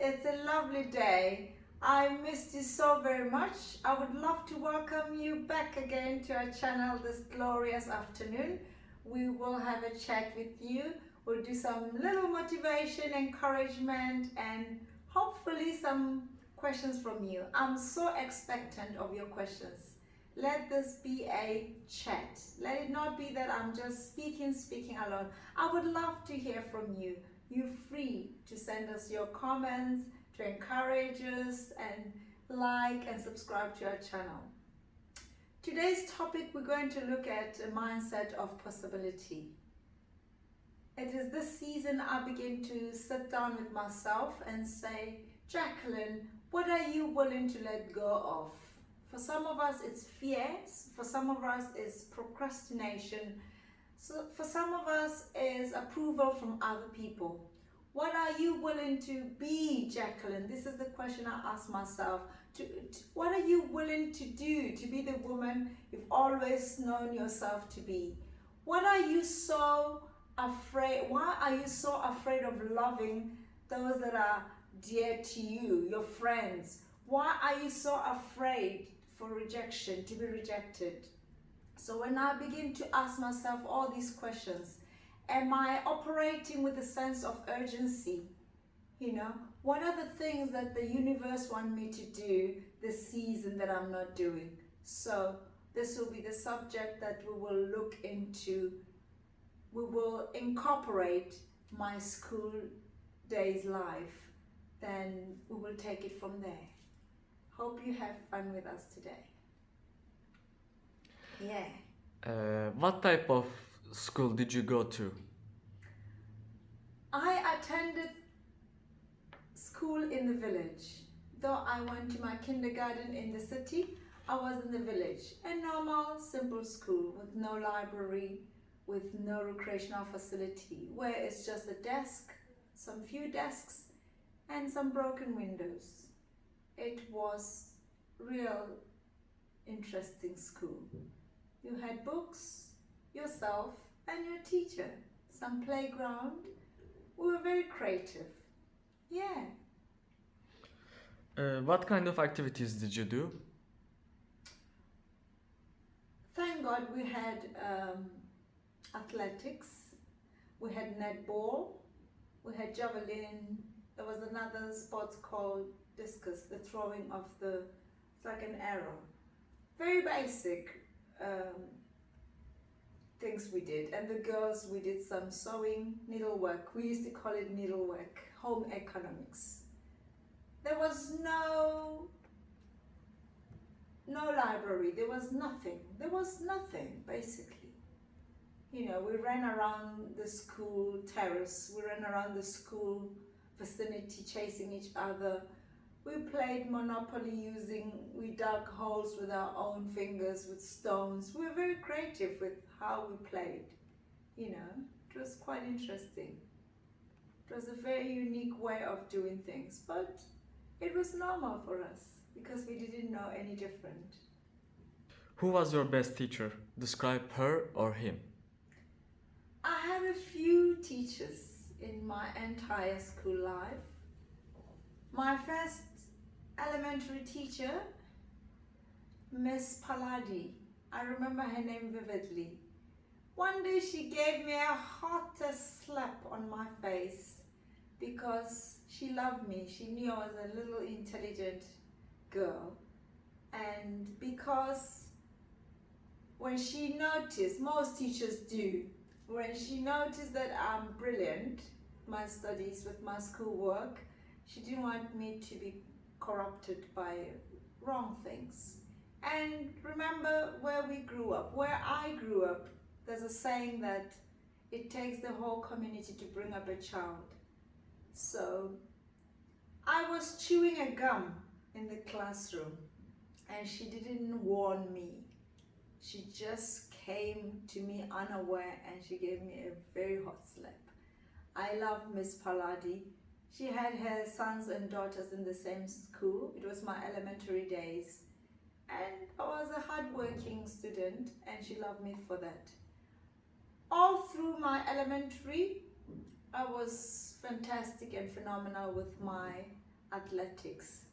It's a lovely day. I missed you so very much. I would love to welcome you back again to our channel this glorious afternoon. We will have a chat with you. We'll do some little motivation, encouragement, and hopefully some questions from you. I'm so expectant of your questions. Let this be a chat. Let it not be that I'm just speaking alone. I would love to hear from you. You're free to send us your comments, to encourage us, and like and subscribe to our channel. Today's topic, we're going to look at a mindset of possibility. It is this season I begin to sit down with myself and say, Jacqueline, what are you willing to let go of? For some of us, it's fears. For some of us, it's procrastination. So for some of us, is approval from other people. What are you willing to be, Jacqueline? This is the question I ask myself. What are you willing to do to be the woman you've always known yourself to be? What are you so afraid? Why are you so afraid of loving those that are dear to you, your friends? Why are you so afraid for rejection, to be rejected? So when I begin to ask myself all these questions, am I operating with a sense of urgency? You know, what are the things that the universe wants me to do this season that I'm not doing? So this will be the subject that we will look into. We will incorporate my school days life. Then we will take it from there. Hope you have fun with us today. Yeah. What type of school did you go to? I attended school in the village. Though I went to my kindergarten in the city, I was in the village. A normal, simple school with no library, with no recreational facility, where it's just a desk, some few desks, and some broken windows. It was real interesting school. You had books, yourself, and your teacher. Some playground. We were very creative. Yeah. What kind of activities did you do? Thank God we had athletics. We had netball. We had javelin. There was another sport called discus, the throwing of it's like an arrow. Very basic things we did. And the girls, we did some sewing, needlework. We used to call it needlework, home economics. There was no library. There was nothing. There was nothing, basically. You know, we ran around the school terrace. We ran around the school vicinity chasing each other. We played Monopoly we dug holes with our own fingers with stones. We were very creative with how we played. You know, it was quite interesting. It was a very unique way of doing things, but it was normal for us because we didn't know any different. Who was your best teacher? Describe her or him. I had a few teachers in my entire school life. My first elementary teacher, Miss Paladi, I remember her name vividly. One day she gave me a hottest slap on my face because she loved me. She knew I was a little intelligent girl. And because when she noticed, most teachers do, when she noticed that I'm brilliant, my studies with my schoolwork, she didn't want me to be corrupted by wrong things. And remember where we grew up, where I grew up, there's a saying that it takes the whole community to bring up a child. So I was chewing a gum in the classroom and she didn't warn me. She just came to me unaware and she gave me a very hot slap. I love Miss Paladi. She had her sons and daughters in the same school. It was my elementary days. And I was a hardworking student and she loved me for that. All through my elementary, I was fantastic and phenomenal with my athletics.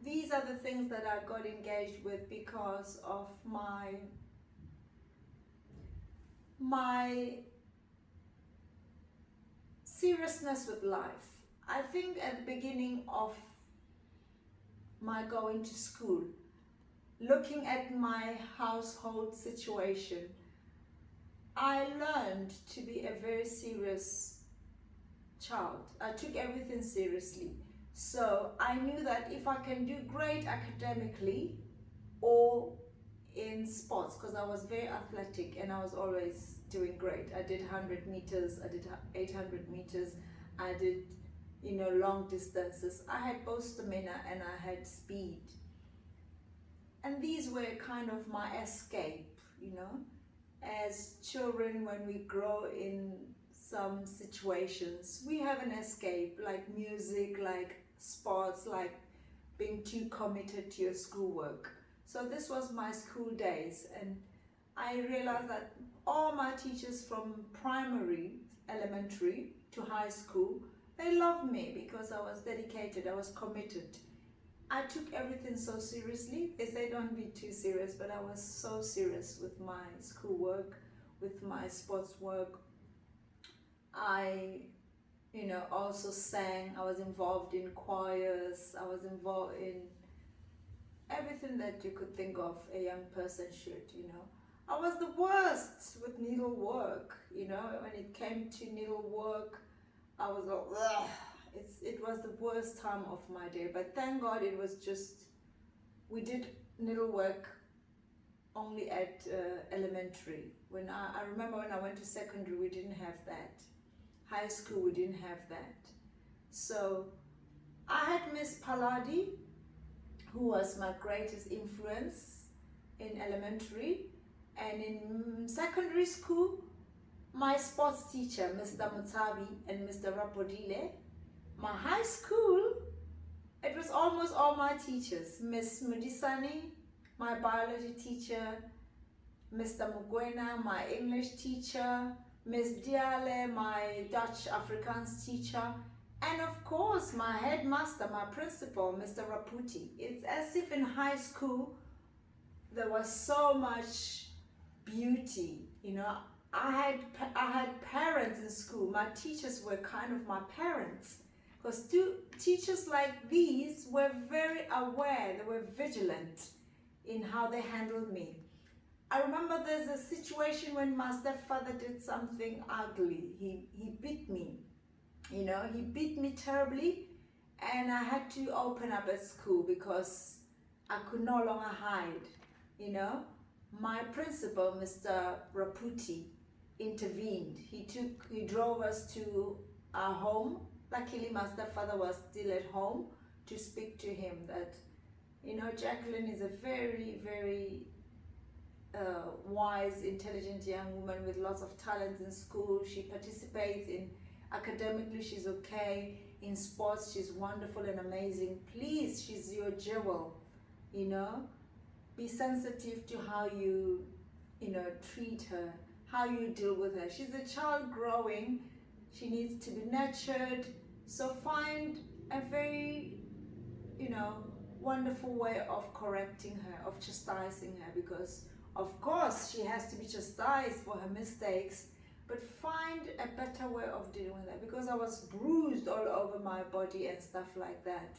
These are the things that I got engaged with because of my seriousness with life. I think at the beginning of my going to school, looking at my household situation, I learned to be a very serious child. I took everything seriously. So I knew that if I can do great academically or in sports, because I was very athletic and I was always doing great. I did 100 meters, I did 800 meters, I did, long distances. I had both stamina and I had speed. And these were kind of my escape, As children, when we grow in some situations, we have an escape, like music, like sports, like being too committed to your schoolwork. So this was my school days, and I realized that all my teachers from primary, elementary to high school, they loved me because I was dedicated, I was committed. I took everything so seriously. They say don't be too serious, but I was so serious with my schoolwork, with my sports work. I also sang. I was involved in choirs. I was involved in everything that you could think of a young person should, I was the worst with needlework, when it came to needlework, I was like, ugh. It was the worst time of my day, but thank God it was just, we did needlework only at elementary. When I remember when I went to secondary, we didn't have that. High school, we didn't have that. So I had Miss Paladi, who was my greatest influence in elementary, and in secondary school, my sports teacher, Mr. Mutabi and Mr. Rapodile. My high school, it was almost all my teachers. Miss Mudisani, my biology teacher, Mr. Mugwena, my English teacher, Miss Diale, my Dutch Afrikaans teacher, and of course my headmaster, my principal, Mr. Raputi. It's as if in high school there was so much beauty, I had parents in school. My teachers were kind of my parents, because teachers like these were very aware, they were vigilant in how they handled me. I remember there's a situation when my stepfather did something ugly. He beat me, he beat me terribly, and I had to open up at school because I could no longer hide, My principal, Mr. Raputi, intervened. He drove us to our home. Luckily, my stepfather was still at home to speak to him that, Jacqueline is a very, very wise, intelligent young woman with lots of talent in school. She participates in academically, she's okay. In sports, she's wonderful and amazing. Please, she's your jewel, Be sensitive to how you, treat her, how you deal with her. She's a child growing. She needs to be nurtured. So find a very, wonderful way of correcting her, of chastising her, because of course she has to be chastised for her mistakes, but find a better way of dealing with her, because I was bruised all over my body and stuff like that.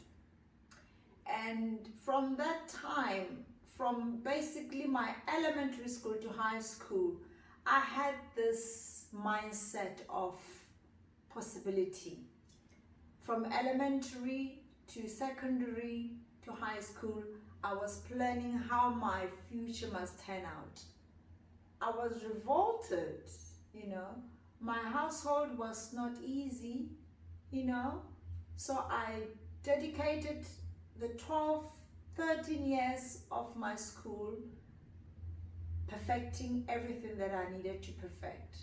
And from that time, from basically my elementary school to high school, I had this mindset of possibility. From elementary to secondary to high school, I was planning how my future must turn out. I was revolted, My household was not easy, So I dedicated the 12, 13 years of my school perfecting everything that I needed to perfect,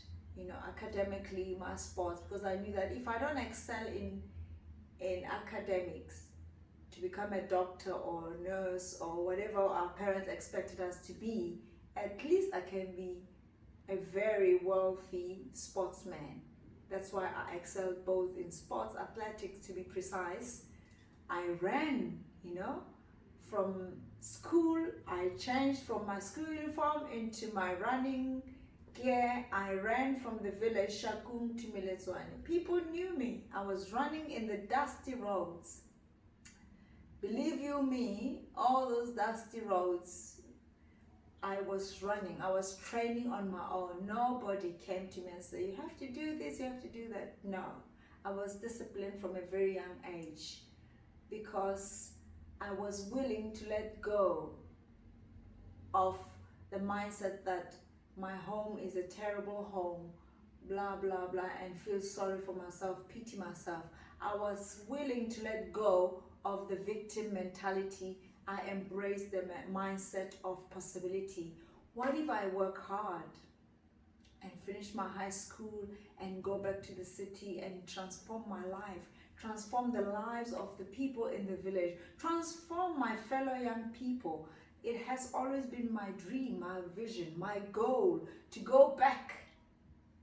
academically, my sports, because I knew that if I don't excel in academics to become a doctor or nurse or whatever our parents expected us to be, at least I can be a very wealthy sportsman. That's why I excelled both in sports, athletics to be precise, I ran, from school. I changed from my school uniform into my running gear. I ran from the village Shakung to Miletswane. People knew me. I was running in the dusty roads. Believe you me, all those dusty roads, I was running. I was training on my own. Nobody came to me and said, you have to do this, you have to do that. No, I was disciplined from a very young age because I was willing to let go of the mindset that my home is a terrible home, blah, blah, blah, and feel sorry for myself, pity myself. I was willing to let go of the victim mentality. I embraced the mindset of possibility. What if I work hard and finish my high school and go back to the city and transform my life, transform the lives of the people in the village, transform my fellow young people? It has always been my dream, my vision, my goal to go back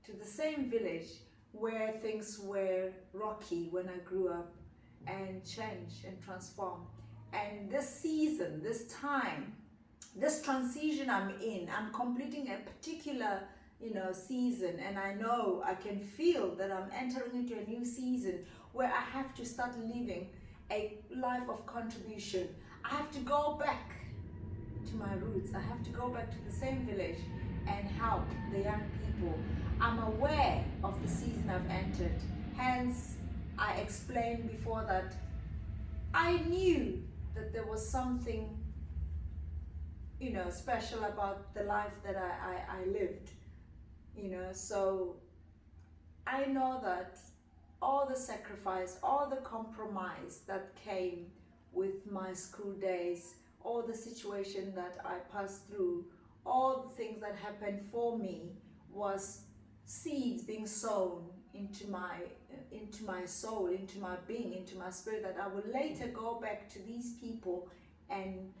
to the same village where things were rocky when I grew up and change and transform. And this season, this time, this transition I'm in, I'm completing a particular season, and I know I can feel that I'm entering into a new season where I have to start living a life of contribution. I have to go back to my roots. I have to go back to the same village and help the young people. I'm aware of the season I've entered. Hence, I explained before that I knew that there was something, special about the life that I lived, so I know that all the sacrifice, all the compromise that came with my school days, all the situation that I passed through, all the things that happened for me was seeds being sown into my soul, into my being, into my spirit, that I will later go back to these people and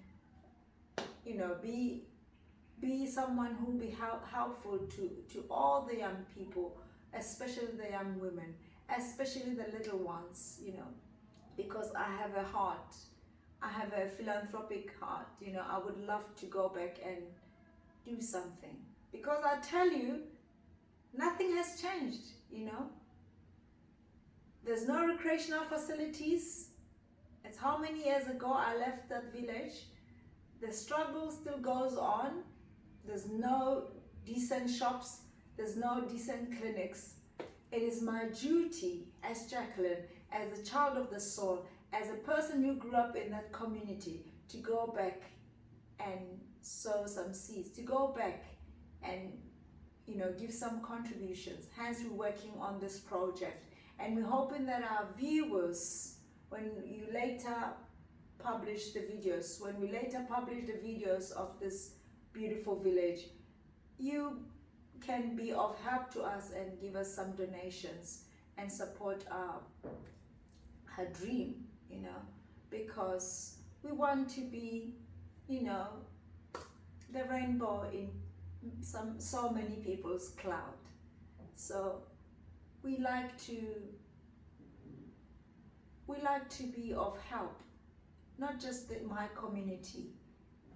be someone who will be helpful to all the young people, especially the young women, especially the little ones, because I have a heart, I have a philanthropic heart. I would love to go back and do something, because I tell you, nothing has changed. There's no recreational facilities. It's how many years ago I left that village. The struggle still goes on. There's no decent shops. There's no decent clinics. It is my duty as Jacqueline, as a child of the soul, as a person who grew up in that community, to go back and sow some seeds, to go back and give some contributions. Hence, we're working on this project, and we're hoping that our viewers, when you later publish the videos, of this beautiful village, you can be of help to us and give us some donations and support her dream, because we want to be, the rainbow in so many people's cloud. So we like to be of help, not just my community.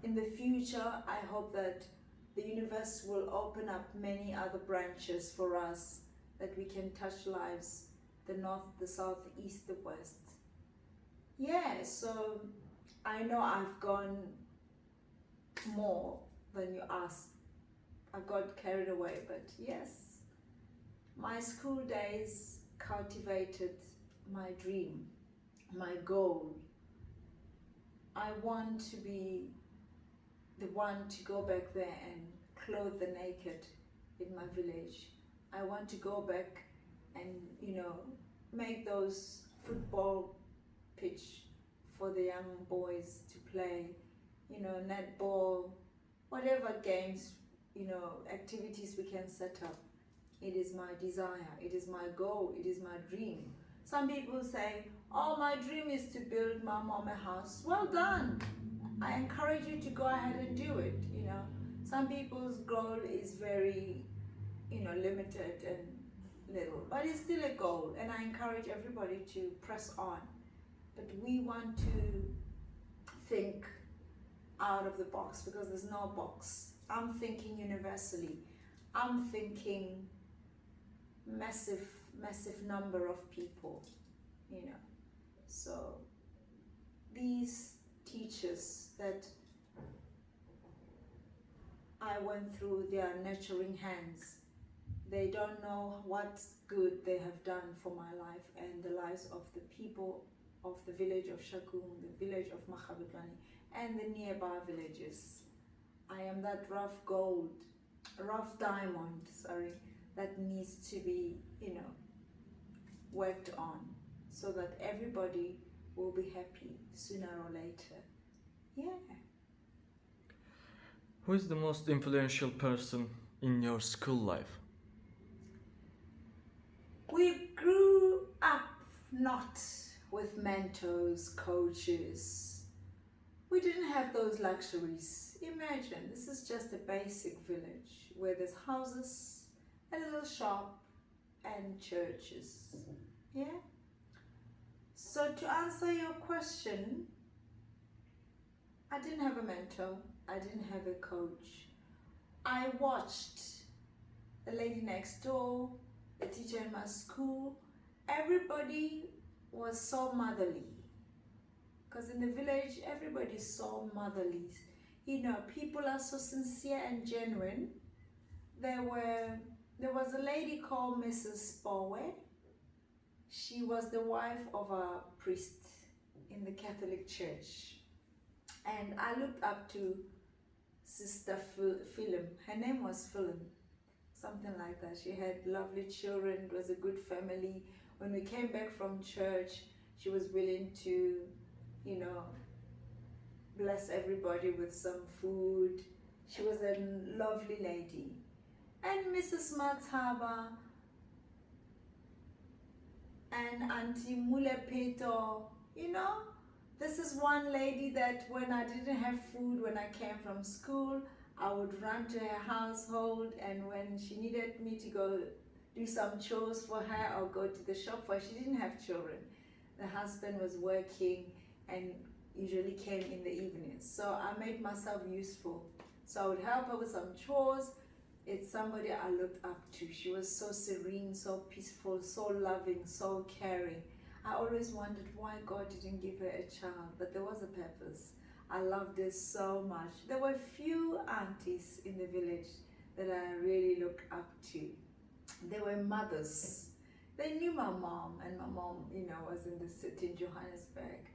In the future, I hope that the universe will open up many other branches for us, that we can touch lives, the north, the south, the east, the west. Yeah, so I know I've gone more than you asked. I got carried away, but yes, my school days cultivated my dream, my goal. I want to be the one to go back there and clothe the naked in my village. I want to go back and, make those football pitch for the young boys to play, netball, whatever games, activities we can set up. It is my desire, it is my goal, it is my dream. Some people say, oh, my dream is to build my mom a house. Well done. I encourage you to go ahead and do it. Some people's goal is very, limited and little, but it's still a goal, and I encourage everybody to press on but we want to think out of the box because there's no box. I'm thinking universally. I'm thinking massive number of people, you know. So these teachers that I went through their nurturing hands, they don't know what good they have done for my life and the lives of the people of the village of Shakung, the village of Makgabetlwane, and the nearby villages. I am that rough diamond, that needs to be, you know, worked on so that everybody will be happy sooner or later. Yeah. Who is the most influential person in your school life? We grew up not with mentors, coaches. We didn't have those luxuries. Imagine, this is just a basic village where there's houses, a little shop, and churches. Yeah? So to answer your question, I didn't have a mentor. I didn't have a coach. I watched the lady next door, the teacher in my school. Everybody was so motherly. Because in the village, everybody's so motherly. You know, people are so sincere and genuine. There was a lady called Mrs. Bowe. She was the wife of a priest in the Catholic Church. And I looked up to Sister Philem. Her name was Philem, something like that. She had lovely children. It was a good family. When we came back from church, she was willing to, you know, bless everybody with some food. She was a lovely lady. And Mrs. Mataba and Auntie Mulepeto, you know, this is one lady that when I didn't have food, when I came from school, I would run to her household, and when she needed me to go do some chores for her or go to the shop for her, she didn't have children. The husband was working and usually came in the evenings. So I made myself useful. So I would help her with some chores. It's somebody I looked up to. She was so serene, so peaceful, so loving, so caring. I always wondered why God didn't give her a child, but there was a purpose. I loved her so much. There were few aunties in the village that I really looked up to. They were mothers. They knew my mom, and my mom, you know, was in the city in Johannesburg.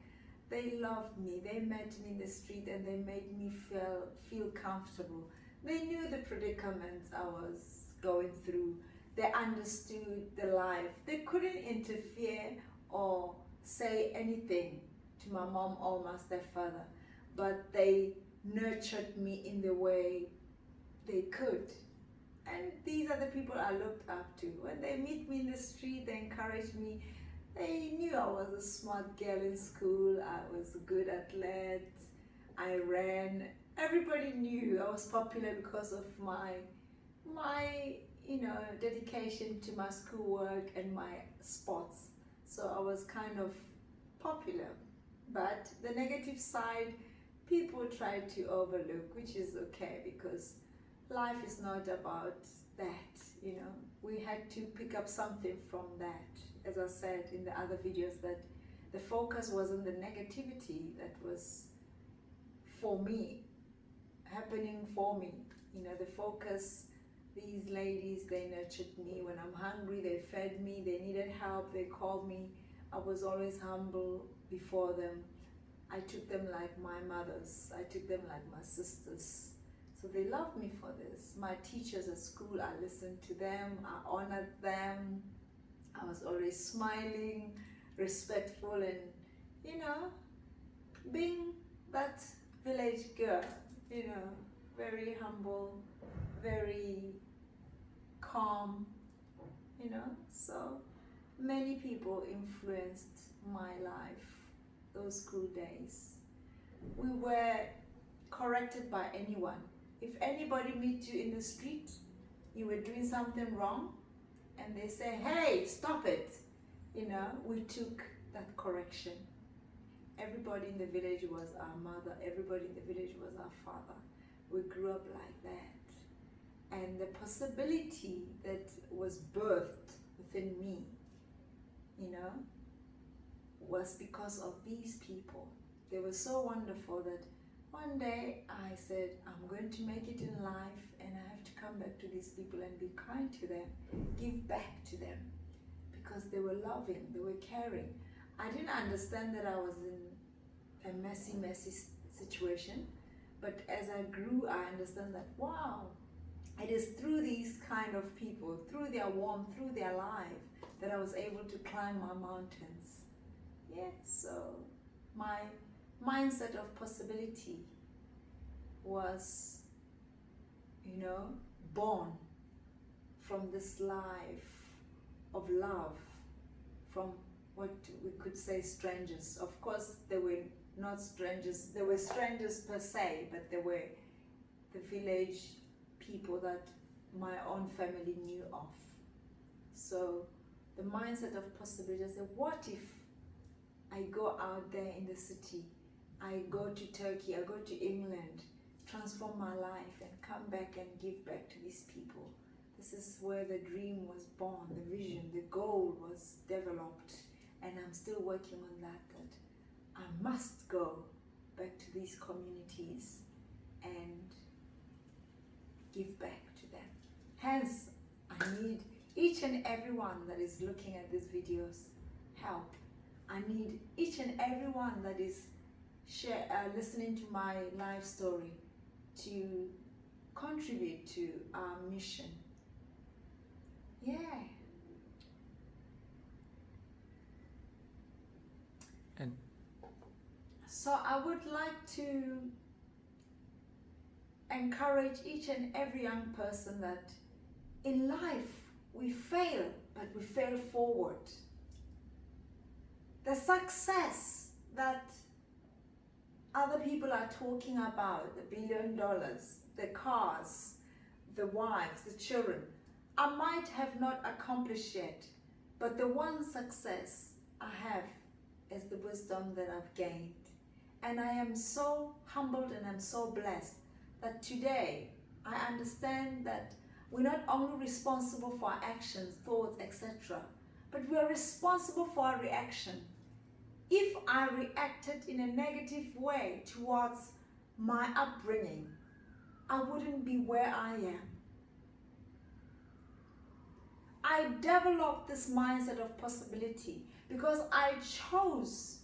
They loved me. They met me in the street and they made me feel comfortable. They knew the predicaments I was going through. They understood the life. They couldn't interfere or say anything to my mom or my stepfather, but they nurtured me in the way they could. And these are the people I looked up to. When they meet me in the street, they encouraged me. They knew I was a smart girl in school. I was a good athlete. I ran. Everybody knew I was popular because of my you know, dedication to my schoolwork and my sports. So I was kind of popular. But the negative side, people try to overlook, which is okay because life is not about that, you know. We had to pick up something from that. As I said in the other videos, that the focus wasn't the negativity that was for me, happening for me. You know, the focus, these ladies, they nurtured me. When I'm hungry, they fed me. They needed help, they called me. I was always humble before them. I took them like my mothers. I took them like my sisters. So they loved me for this. My teachers at school, I listened to them, I honored them. I was always smiling, respectful, and, you know, being that village girl, you know, very humble, very calm, you know. So many people influenced my life those school days. We were corrected by anyone. If anybody meets you in the street, you were doing something wrong, and they say, hey, stop it, you know, we took that correction. Everybody in the village was our mother. Everybody in the village was our father. We grew up like that. And the possibility that was birthed within me, you know, was because of these people. They were so wonderful that one day I said, I'm going to make it in life and I have to come back to these people and be kind to them, give back to them, because they were loving, they were caring. I didn't understand that I was in a messy situation, but as I grew, I understand that, wow, it is through these kind of people, through their warmth, through their life, that I was able to climb my mountains. Yeah, so my mindset of possibility was, you know, born from this life of love, from what we could say strangers. Of course, they were not strangers, they were strangers per se, but they were the village people that my own family knew of. So the mindset of possibility, I said, what if I go out there in the city, I go to Turkey, I go to England, transform my life and come back and give back to these people. This is where the dream was born, the vision, the goal was developed, and I'm still working on that I must go back to these communities and give back to them. Hence, I need each and everyone that is looking at these videos help. I need each and everyone that is listening to my life story to contribute to our mission. Yeah. And so I would like to encourage each and every young person that in life we fail, but we fail forward. The success that other people are talking about, the $1 billion, the cars, the wives, the children, I might have not accomplished yet, but the one success I have is the wisdom that I've gained. And I am so humbled and I'm so blessed that today I understand that we're not only responsible for our actions, thoughts, etc., but we are responsible for our reaction. If I reacted in a negative way towards my upbringing, I wouldn't be where I am. I developed this mindset of possibility because I chose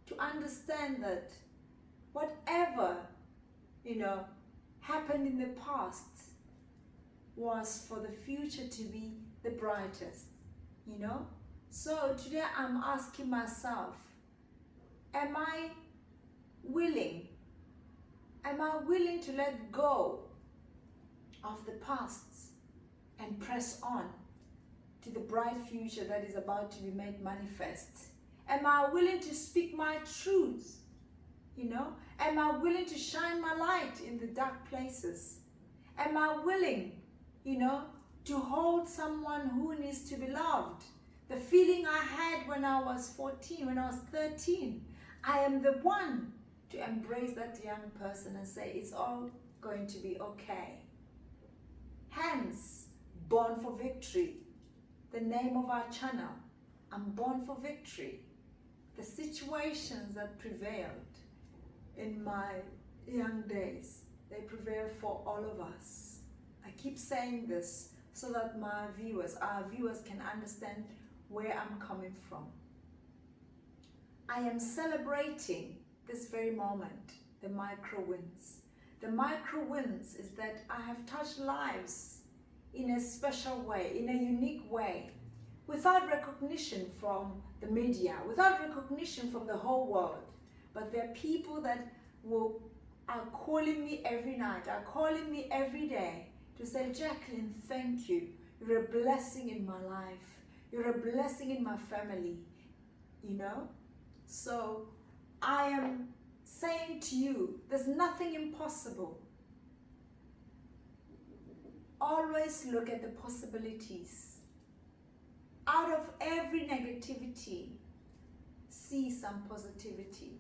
to understand that whatever, happened in the past was for the future to be the brightest, So today I'm asking myself, am I willing to let go of the past and press on to the bright future that is about to be made manifest? Am I willing to speak my truth? Am I willing to shine my light in the dark places? Am I willing, to hold someone who needs to be loved? The feeling I had when I was 14, when I was 13, I am the one to embrace that young person and say, it's all going to be okay. Hence, Born for Victory, the name of our channel. I'm born for victory. The situations that prevailed in my young days, they prevail for all of us. I keep saying this so that our viewers can understand where I'm coming from. I am celebrating this very moment, the micro wins. The micro wins is that I have touched lives in a special way, in a unique way, without recognition from the media, without recognition from the whole world. But there are people that are calling me every night, are calling me every day to say, Jacqueline, thank you. You're a blessing in my life. You're a blessing in my family, So I am saying to you, there's nothing impossible. Always look at the possibilities. Out of every negativity, see some positivity.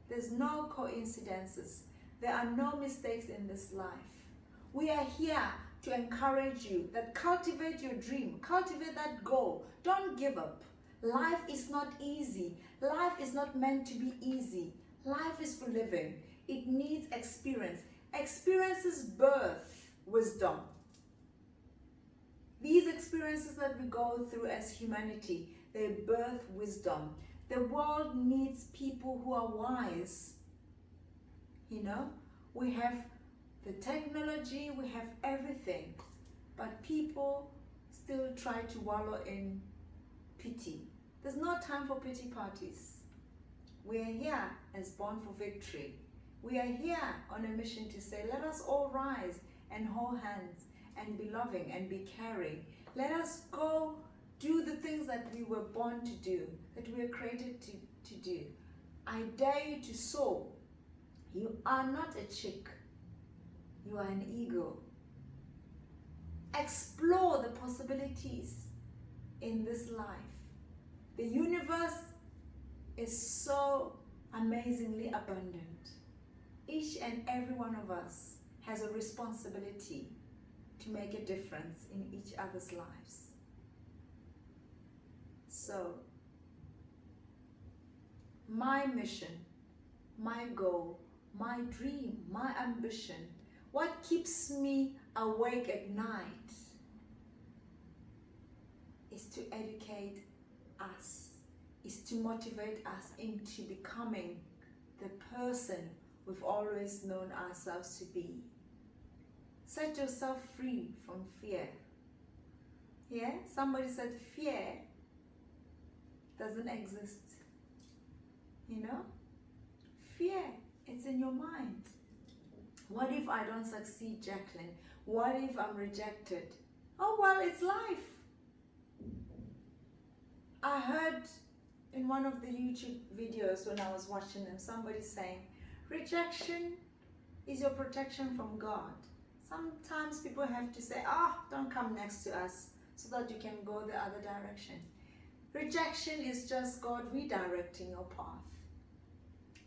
There's no coincidences. There are no mistakes in this life. We are here to encourage you that cultivate your dream, cultivate that goal. Don't give up. Life is not easy. Life is not meant to be easy. Life is for living. It needs experience. Experiences birth wisdom. These experiences that we go through as humanity, they birth wisdom. The world needs people who are wise. You know, we have the technology, we have everything, but people still try to wallow in pity. There's no time for pity parties. We are here as Born for Victory. We are here on a mission to say, let us all rise and hold hands and be loving and be caring. Let us go do the things that we were born to do, that we were created to do. I dare you to soar. You are not a chick. You are an eagle. Explore the possibilities in this life. The universe is so amazingly abundant. Each and every one of us has a responsibility to make a difference in each other's lives. So, my mission, my goal, my dream, my ambition, what keeps me awake at night is to educate us, is to motivate us into becoming the person we've always known ourselves to be. Set yourself free from fear. Yeah? Somebody said fear doesn't exist. You know? Fear, it's in your mind. What if I don't succeed, Jacqueline? What if I'm rejected? Oh, well, it's life. I heard in one of the YouTube videos when I was watching them, somebody saying, rejection is your protection from God. Sometimes people have to say, don't come next to us so that you can go the other direction. Rejection is just God redirecting your path.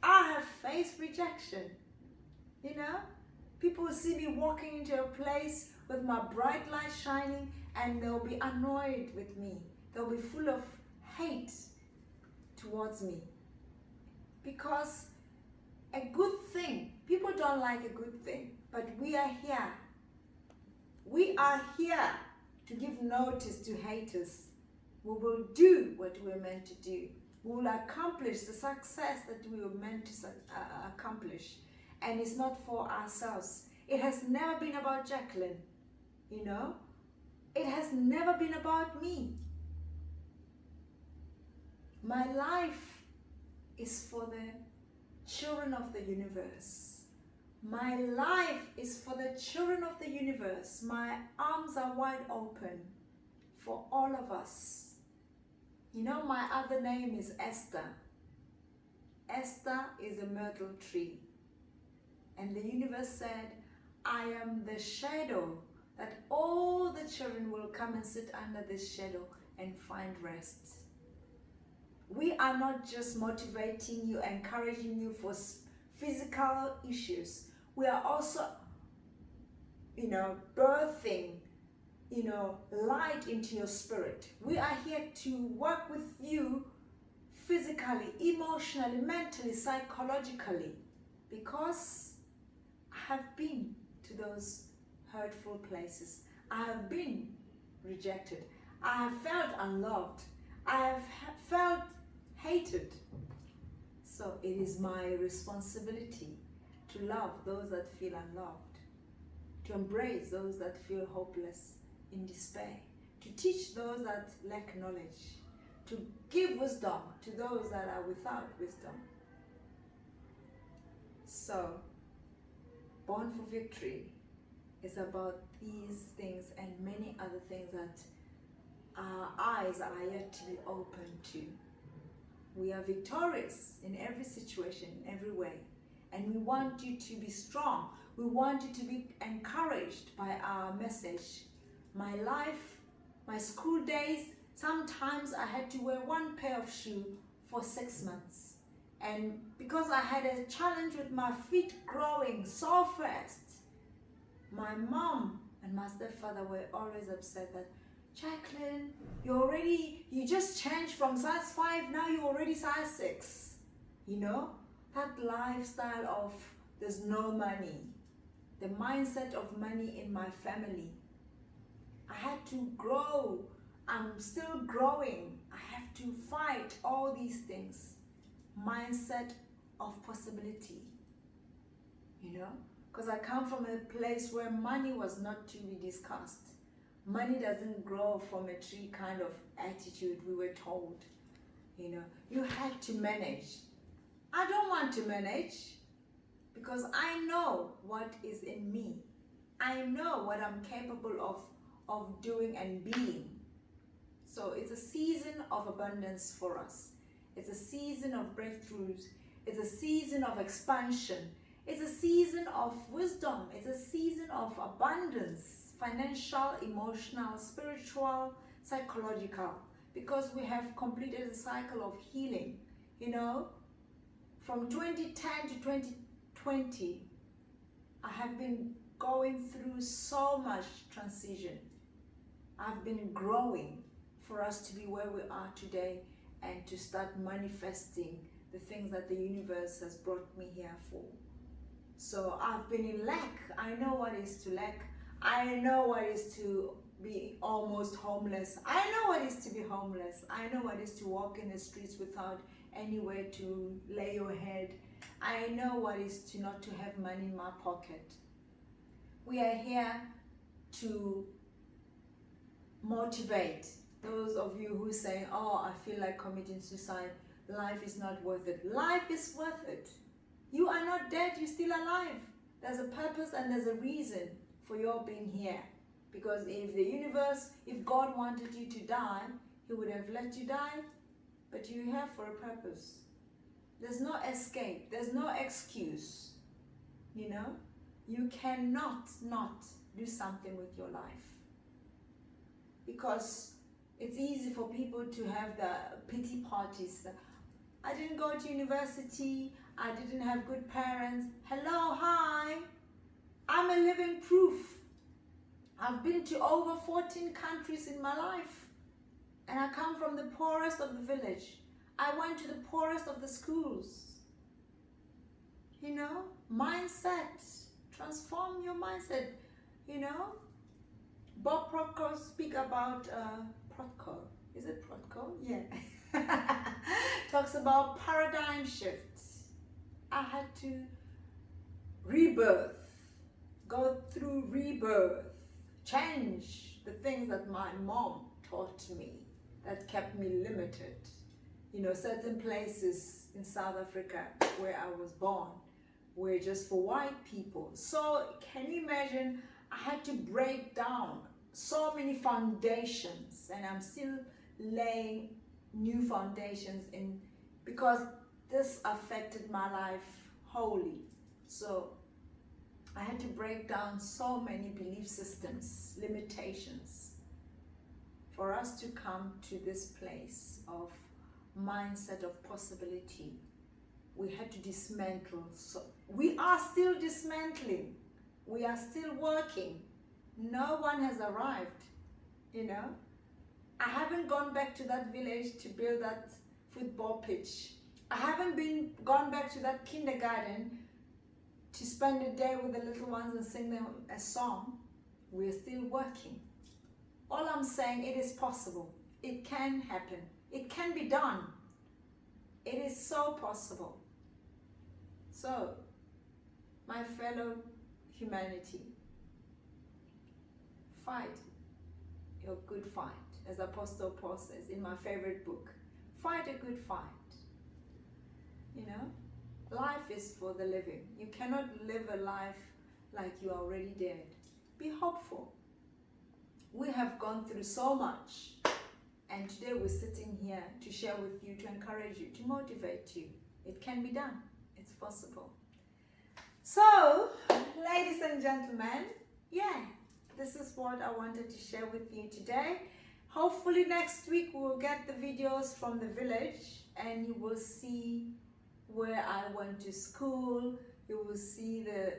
I have faced rejection. You know, people will see me walking into a place with my bright light shining and they'll be annoyed with me. They'll be full of hate towards me. Because a good thing, people don't like a good thing, but we are here. We are here to give notice to haters. We will do what we're meant to do. We will accomplish the success that we were meant to accomplish. And it's not for ourselves. It has never been about Jacqueline, you know. It has never been about me. My life is for the children of the universe. My life is for the children of the universe. My arms are wide open for all of us. You know, my other name is Esther. Esther is a myrtle tree. And the universe said, I am the shadow that all the children will come and sit under this shadow and find rest. We are not just motivating you, encouraging you for physical issues. We are also, birthing, light into your spirit. We are here to work with you physically, emotionally, mentally, psychologically, because I have been to those hurtful places. I have been rejected. I have felt unloved. I have felt hated. So it is my responsibility to love those that feel unloved, to embrace those that feel hopeless, in despair, to teach those that lack knowledge, to give wisdom to those that are without wisdom. So, Born for Victory is about these things and many other things that our eyes are yet to be open to. We are victorious in every situation, in every way. And we want you to be strong. We want you to be encouraged by our message. My life, my school days, sometimes I had to wear one pair of shoes for 6 months. And because I had a challenge with my feet growing so fast, my mom and my stepfather were always upset that, Jacqueline, you just changed from size 5, now you're already size 6. You know, that lifestyle of there's no money, the mindset of money in my family. I had to grow. I'm still growing. I have to fight all these things. Mindset of possibility, you know, because I come from a place where money was not to be discussed. Money doesn't grow from a tree kind of attitude, we were told. You know, you had to manage. I don't want to manage because I know what is in me. I know what I'm capable of doing and being. So it's a season of abundance for us. It's a season of breakthroughs. It's a season of expansion. It's a season of wisdom. It's a season of abundance, financial, emotional, spiritual, psychological, because we have completed the cycle of healing. You know, from 2010 to 2020, I have been going through so much transition. I've been growing for us to be where we are today and to start manifesting the things that the universe has brought me here for. So I've been in lack. I know what is to lack. I know what is to be almost homeless. I know what is to be homeless. I know what is to walk in the streets without anywhere to lay your head. I know what is to not to have money in my pocket. We are here to motivate those of you who say, oh, I feel like committing suicide. Life is not worth it. Life is worth it. You are not dead, you're still alive. There's a purpose and there's a reason for your being here. Because if the universe, if God wanted you to die, He would have let you die, but you're here for a purpose. There's no escape, there's no excuse. You know, you cannot not do something with your life. Because it's easy for people to have the pity parties. I didn't go to university, I didn't have good parents. Hello, hi. I'm a living proof. I've been to over 14 countries in my life. And I come from the poorest of the village. I went to the poorest of the schools. You know, mindset. Transform your mindset. You know, Bob Proctor speak about Proctor. Is it Proctor? Yeah. Talks about paradigm shifts. I had to rebirth, go through rebirth, change the things that my mom taught me that kept me limited. You know, certain places in South Africa where I was born were just for white people. So can you imagine, I had to break down so many foundations, and I'm still laying new foundations in, because this affected my life wholly. So I had to break down so many belief systems, limitations, for us to come to this place of mindset of possibility. We had to dismantle. So we are still dismantling. We are still working. No one has arrived, you know. I haven't gone back to that village to build that football pitch. I haven't gone back to that kindergarten to spend a day with the little ones and sing them a song. We're still working. All I'm saying, it is possible. It can happen. It can be done. It is so possible. So, my fellow humanity, fight your good fight, as Apostle Paul says in my favorite book. Fight a good fight. You know, life is for the living. You cannot live a life like you are already dead. Be hopeful. We have gone through so much, and today we're sitting here to share with you, to encourage you, to motivate you. It can be done. It's possible. So, ladies and gentlemen, yeah, this is what I wanted to share with you today. Hopefully next week we'll get the videos from the village. and you will see where I went to school. You will see the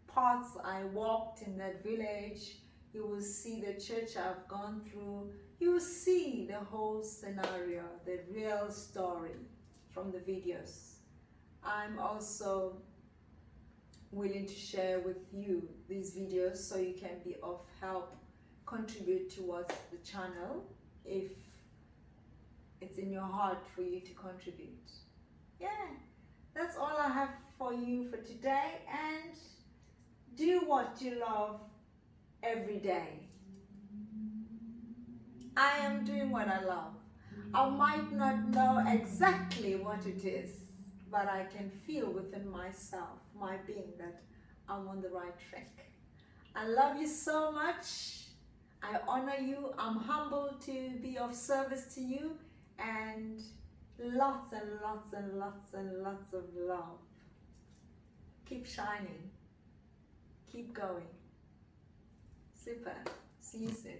parts I walked in that village. You will see the church I've gone through. You will see the whole scenario, the real story from the videos. I'm also willing to share with you these videos so you can be of help, contribute towards the channel if it's in your heart for you to contribute. Yeah, that's all I have for you for today, and do what you love every day. I am doing what I love. I might not know exactly what it is, but I can feel within myself, my being, that I'm on the right track. I love you so much. I honor you. I'm humbled to be of service to you, and lots and lots and lots and lots of love. Keep shining. Keep going. Super. See you soon.